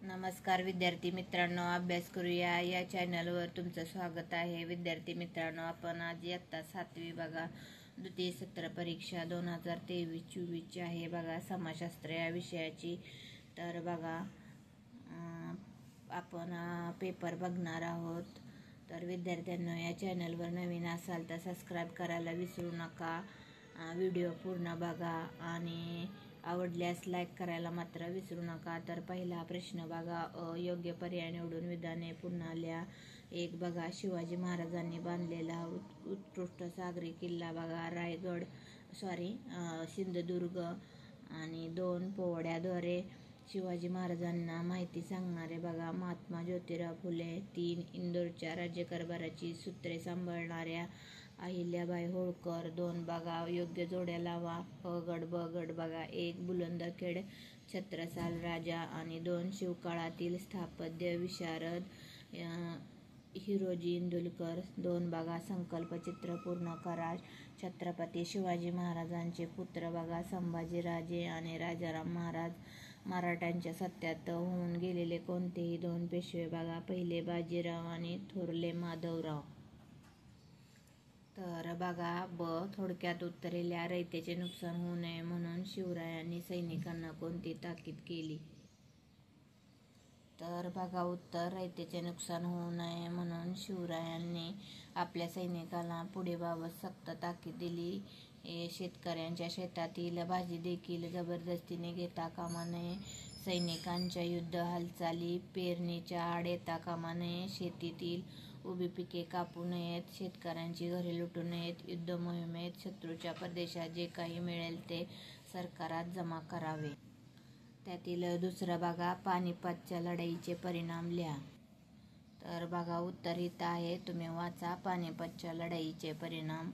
नमस्कार विद्यार्थी मित्रांनो, अभ्यास करूया या चॅनलवर तुमचं स्वागत आहे. विद्यार्थी मित्रांनो, आपण आज इयत्ता 7वी बघा द्वितीय सत्र परीक्षा 2023-24 आहे बघा समाजशास्त्र या विषयाची. तर बघा आपण पेपर बघणार आहोत. तर विद्यार्थ्यांनो, या चॅनलवर नवीन असाल तर सबस्क्राईब करायला विसरू नका. व्हिडिओ पूर्ण बघा आणि आवडल्यास लाईक करायला मात्र विसरू नका. तर पहिला प्रश्न बघा, योग्य पर्याय निवडून विधाने पुन्हा लिहा. एक बघा, शिवाजी महाराजांनी बांधलेला उत्कृष्ट सागरी किल्ला बघा सिंधुदुर्ग. आणि 2 पोवाड्याद्वारे शिवाजी महाराजांना माहिती सांगणारे बघा महात्मा ज्योतिराव फुले. 3 इंदोरच्या राज्यकारभाराची सूत्रे सांभाळणाऱ्या अहिल्याबाई होळकर. 2 बघा, योग्य जोड्या लावा. अ गड ब गड बघा. 1 बुलंदखेड छत्रसाल राजा आणि 2 शिवकाळातील स्थापत्य विशारद हिरोजी इंदुलकर. 2 बघा, संकल्पचित्र पूर्ण करा. छत्रपती शिवाजी महाराजांचे पुत्र बघा संभाजीराजे आणि राजाराम महाराज. मराठ्यांच्या सत्यात होऊन गेलेले कोणतेही 2 पेशवे बघा, पहिले बाजीराव आणि थोरले माधवराव. तर बघा ब, थोडक्यात उत्तरे लिहा. रयतेचे नुकसान होऊ नये म्हणून शिवरायांनी सैनिकांना कोणती ताकीद केली? तर बघा उत्तर, रयतेचे नुकसान होऊ नये म्हणून शिवरायांनी आपल्या सैनिकांना पुढेबाबत सक्त ताकीद दिली. शेतकऱ्यांच्या शेतातील भाजी देखील जबरदस्तीने घेता कामा नये. सैनिकांच्या युद्ध हालचाली पेरणीच्या आड येता कामा नये. शेतीतील उभी पिके कापू नयेत. शेतकऱ्यांची घरे लुटू नयेत. युद्ध मोहिमेत शत्रूच्या प्रदेशात जे काही मिळेल ते सरकारात जमा करावे. त्यातील दुसरं बघा, पानिपतच्या लढाईचे परिणाम लिहा. तर बघा उत्तर इथं आहे, तुम्ही वाचा पानिपतच्या लढाईचे परिणाम.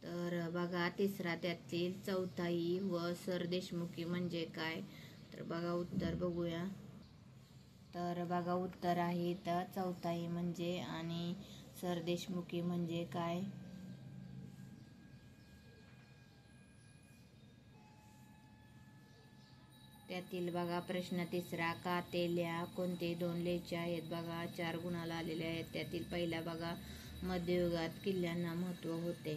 तर बघा तिसरा, त्यातील चौथाई व सरदेशमुखी म्हणजे काय? तर बघा उत्तर बघूया. तर बघा उत्तर आहे इथं चौथाई म्हणजे आणि सरदेशमुखी म्हणजे काय? त्यातील बघा प्रश्न तिसरा, का ते लिहा. कोणते 2 लेचे आहेत बघा 4 गुणाला आलेले आहेत. त्यातील पहिला बघा, मध्ययुगात किल्ल्यांना महत्त्व होते.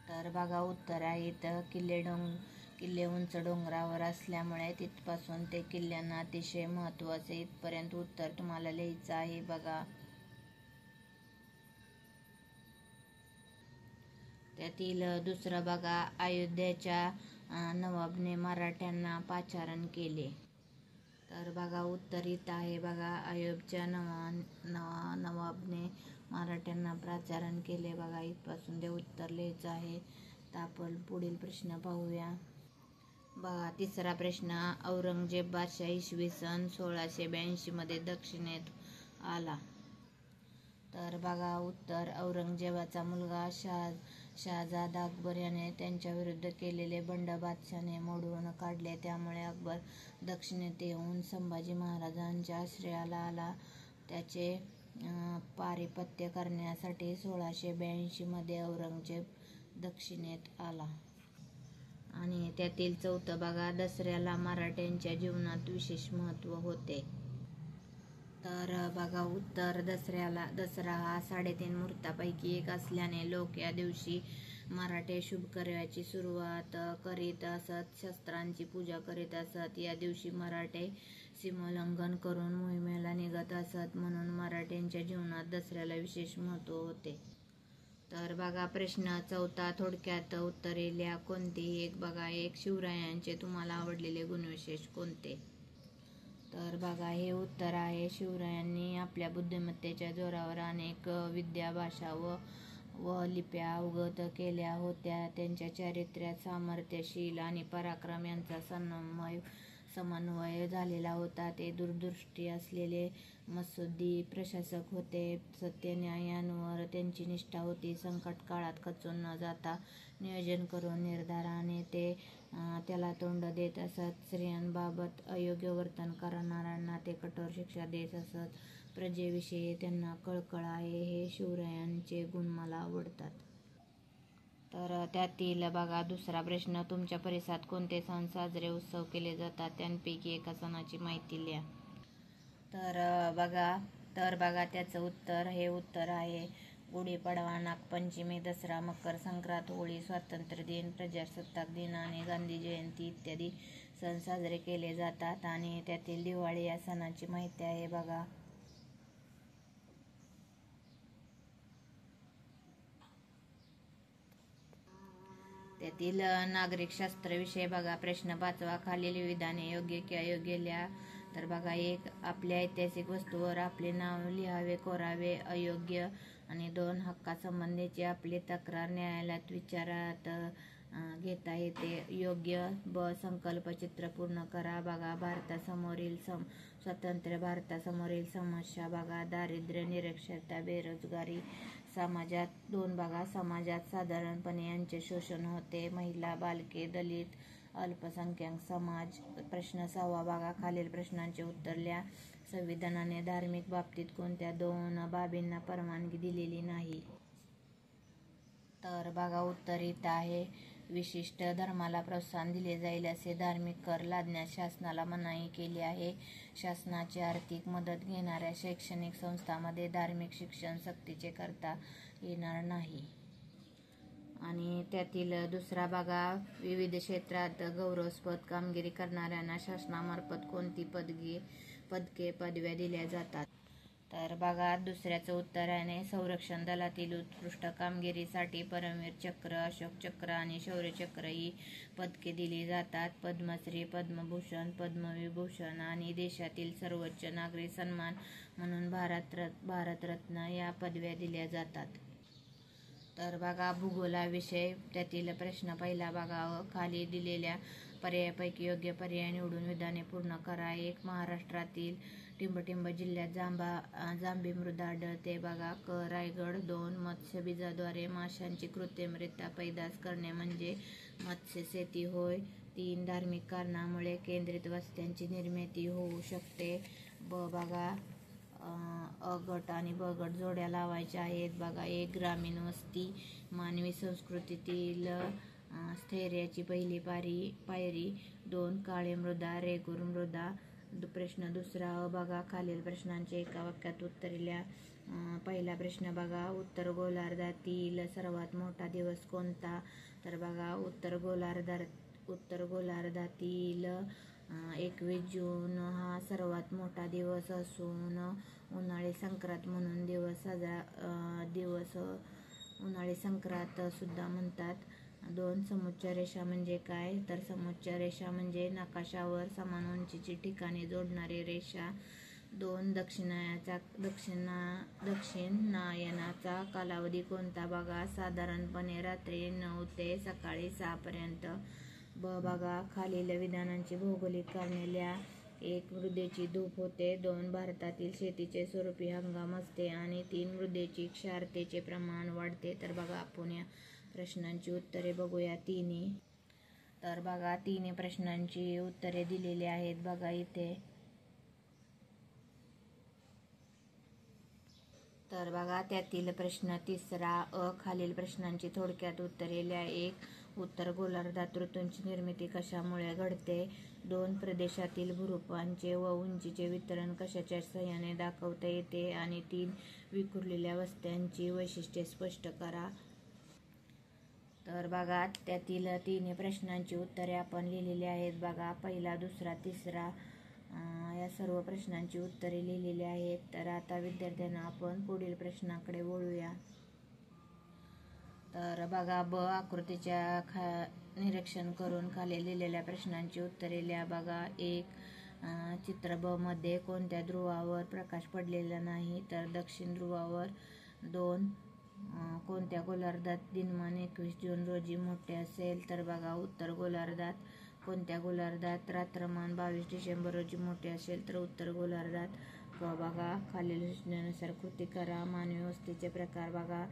तर बघा उत्तर आहे इथं किल्ले उंच डोंगरावर असल्यामुळे तिथपासून ते किल्ल्यांना अतिशय महत्त्व असे. इथपर्यंत उत्तर तुम्हाला लिहायचं आहे बघा. त्यातील दुसरं बघा, अयोध्येच्या नवाबने मराठ्यांना पाचारण केले. तर बघा उत्तर इथं आहे बघा, अयोध्येच्या नवाबने मराठ्यांना पाचारण केले बघा. इथपासून ते उत्तर लिहायचं आहे. तर आपण पुढील प्रश्न पाहूया. बघा तिसरा प्रश्न, औरंगजेब बादशाह इसवी सन 1682 मध्ये दक्षिणेत आला. तर बघा उत्तर, औरंगजेबाचा मुलगा शहाजादा अकबर याने त्यांच्या विरुद्ध केलेले बंड बादशाहने मोडून काढले. त्यामुळे अकबर दक्षिणेत येऊन संभाजी महाराजांच्या आश्रयाला आला. त्याचे पारिपत्य करण्यासाठी 1682 मध्ये औरंगजेब दक्षिणेत आला. आणि त्यातील चौथं बघा, दसऱ्याला मराठ्यांच्या जीवनात विशेष महत्त्व होते. तर बघा उत्तर, दसरा हा 3.5 मुहूर्तापैकी एक असल्याने लोक या दिवशी मराठे शुभ कार्याची सुरुवात करीत असत. शस्त्रांची पूजा करीत असत. या दिवशी मराठे सीमोल्लंघन करून मोहिमेला निघत असत. म्हणून मराठ्यांच्या जीवनात दसऱ्याला विशेष महत्त्व होते. तर बघा प्रश्न चौथा, थोडक्यात उत्तरे लिहा. कोणतेही एक बघा. 1 शिवरायांचे तुम्हाला आवडलेले गुणविशेष कोणते? तर बघा हे उत्तर आहे, शिवरायांनी आपल्या बुद्धिमत्तेच्या जोरावर अनेक विद्या, भाषा व लिप्या अवगत केल्या होत्या. त्यांच्या चारित्र्यात सामर्थ्यशील आणि पराक्रम यांचा समन्वय झालेला होता. ते दूरदृष्टी असलेले मत्सद्दी प्रशासक होते. सत्य, न्याय यांवर त्यांची निष्ठा होती. संकट काळात खचून न जाता नियोजन करून निर्धाराने ते त्याला तोंड देत असत. स्त्रियांबाबत अयोग्य वर्तन करणाऱ्यांना ते कठोर शिक्षा देत असत. प्रजेविषयी त्यांना कळकळ आहे. हे शिवरायांचे गुण मला आवडतात. तर त्यातील बघा दुसरा प्रश्न, तुमच्या परिसरात कोणते सण साजरे उत्सव केले जातात त्यांपैकी एका सणाची माहिती लिहा. तर बघा त्याचं उत्तर, हे उत्तर आहे गुढीपाडवा, नागपंचमी, दसरा, मकर संक्रांत, होळी, स्वातंत्र्य दिन, प्रजासत्ताक दिन आणि गांधी जयंती इत्यादी सण साजरे केले जातात. आणि त्यातील दिवाळी या सणाची माहिती आहे बघा. त्यातील नागरिकशास्त्र विषय बघा. प्रश्न 5वा, खालील विधाने योग्य की अयोग्य लिहा. तर बघा 1, आपल्या ऐतिहासिक वस्तूवर आपले नाव लिहावे कोरावे अयोग्य. आणि 2, हक्कासंबंधीची आपली तक्रार न्यायालयात विचारात घेता येते योग्य. ब, संकल्पचित्र पूर्ण करा. बघा स्वतंत्र भारतासमोरील समस्या बघा. दारिद्र्य, निरक्षरता, बेरोजगारी समाजात. 2, बघा समाजात साधारणपणे यांचे शोषण होते. महिला, बालके, दलित, अल्पसंख्याक समाज. प्रश्न 6वा बघा. खालील प्रश्नांचे उत्तर लिहा. संविधानाने धार्मिक बाबतीत कोणत्या 2 बाबींना परवानगी दिलेली नाही. तर बघा उत्तर इथं आहे. विशिष्ट धर्माला प्रोत्साहन दिले जाईल असे धार्मिक कर लादण्यास शासनाला मनाई केली आहे. शासनाची आर्थिक मदत घेणाऱ्या शैक्षणिक संस्थांमध्ये धार्मिक शिक्षण सक्तीचे करता येणार नाही. आणि त्यातील दुसरा बघा, विविध क्षेत्रात गौरवास्पद कामगिरी करणाऱ्यांना शासनामार्फत कोणती पदके पदव्या दिल्या जातात. तर बघा दुसऱ्याचं उत्तर आहे संरक्षण दलातील उत्कृष्ट कामगिरीसाठी परमवीर चक्र, अशोक चक्र आणि शौर्य चक्र ही पदके दिली जातात. पद्मश्री, पद्मभूषण, पद्मविभूषण आणि देशातील सर्वोच्च नागरी सन्मान म्हणून भारतरत्न या पदव्या दिल्या जातात. तर बघा भूगोलाविषय, त्यातील प्रश्न पहिला बघा. खाली दिलेल्या पर्यायापैकी योग्य पर्याय निवडून विधाने पूर्ण करा. 1, महाराष्ट्रातील टिंबटिंब जिल्ह्यात जांभी मृदा आढळते बघा. क, रायगड. 2, मत्स्यबीजाद्वारे माशांची कृत्रिमरित्या पैदास करणे म्हणजे मत्स्यशेती होय. 3, धार्मिक कारणामुळे केंद्रित वस्त्यांची निर्मिती होऊ शकते. ब, बघा अ गट आणि ब गट जोड्या लावायच्या आहेत बघा. 1, ग्रामीण वस्ती मानवी संस्कृतीतील स्थैर्याची पहिली पायरी. 2, काळी मृदा, रेगूर मृदा. प्रश्न दुसरा बघा. खालील प्रश्नांचे एका वाक्यात उत्तरे लिहा. पहिला प्रश्न बघा, उत्तर गोलार्धातील सर्वात मोठा दिवस कोणता. तर बघा उत्तर गोलार्धातील 21 जून हा सर्वात मोठा दिवस असून उन्हाळी संक्रांत म्हणून उन्हाळी संक्रांत सुद्धा म्हणतात. 2, समोच्च रेषा म्हणजे काय. तर समोच्च रेषा म्हणजे नकाशावर समान उंचीची ठिकाणे जोडणारी रेषा. 2, दक्षिणायनाचा कालावधी कोणता बघा. साधारणपणे रात्री 9 ते सकाळी 6 पर्यंत. ब, बघा खालील विधानांची भौगोलिक कारणे लिहा. 1, मृदेची धूप होते. 2, भारतातील शेतीचे स्वरूपी हंगाम असते. आणि 3, मृदेची क्षारतेचे प्रमाण वाढते. तर बघा आपण या प्रश्नांची उत्तरे बघूया तिन्ही. तर बघा तिन्ही प्रश्नांची उत्तरे दिलेली आहेत बघा इथे. तर बघा त्यातील प्रश्न तिसरा अ, खालील प्रश्नांची थोडक्यात उत्तरे लिहा. 1, उत्तर गोलार्धात ऋतूंची निर्मिती कशामुळे घडते. 2, प्रदेशातील भूरूपांचे व उंचीचे वितरण कशाच्या साहाय्याने दाखवता येते. आणि 3, विखुरलेल्या वस्त्यांची वैशिष्ट्ये स्पष्ट करा. तर बघा त्यातील तिन्ही प्रश्नांची उत्तरे आपण लिहिलेली आहेत बघा. पहिला, दुसरा, तिसरा या सर्व प्रश्नांची उत्तरे लिहिलेली आहेत. तर आता विद्यार्थ्यांना आपण पुढील प्रश्नाकडे वळूया. तर बघा ब, आकृतीच्या निरीक्षण करून खाली लिहिलेल्या प्रश्नांची उत्तरे लिहा बघा. 1, चित्र ब मध्ये कोणत्या ध्रुवावर प्रकाश पडलेला नाही. तर दक्षिण ध्रुवावर. 2, कोणत्या गोलार्धात दिनमान 21 जून रोजी मोठे असेल. तर बघा उत्तर गोलार्धात. कोणत्या गोलार्धात रात्रमान 22 डिसेंबर रोजी मोठे असेल. तर उत्तर गोलार्धात. क, बघा खालील सूचनेनुसार कृती करा. मानवी वस्तीचे प्रकार बघा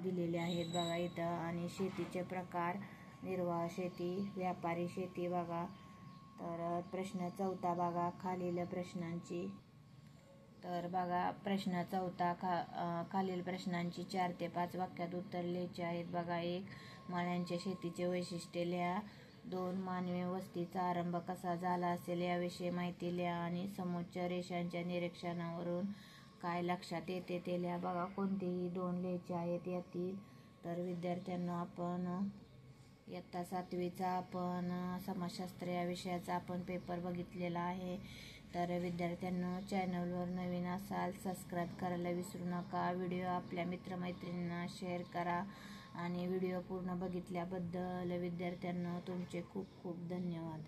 दिलेले आहेत बघा इथं. आणि शेतीचे प्रकार, निर्वाह शेती, व्यापारी शेती बघा. तर प्रश्न चौथा बघा खालील प्रश्नांची. तर बघा प्रश्न चौथा खालील प्रश्नांची 4 ते 5 वाक्यात उत्तर लिहायचे आहेत. बघा 1. माळ्यांच्या शेतीचे वैशिष्ट्ये लिहा. 2. मानवी वस्तीचा आरंभ कसा झाला असेल याविषयी माहिती लिहा आणि समोच्च रेषांच्या निरीक्षणावरून काय लक्षात येते ते लिहा. बघा कोणतेही 2 लिहायचे आहेत यातील. तर विद्यार्थ्यांना आपण इयत्ता 7वीचा आपण समाजशास्त्र या विषयाचा आपण पेपर बघितलेला आहे. तर विद्यार्थ्यांनो चॅनलवर नवीन असाल सबस्क्राईब करायला विसरू नका. व्हिडिओ आपल्या मित्रमैत्रिणींना शेअर करा आणि व्हिडिओ पूर्ण बघितल्याबद्दल विद्यार्थ्यांनो तुमचे खूप खूप धन्यवाद.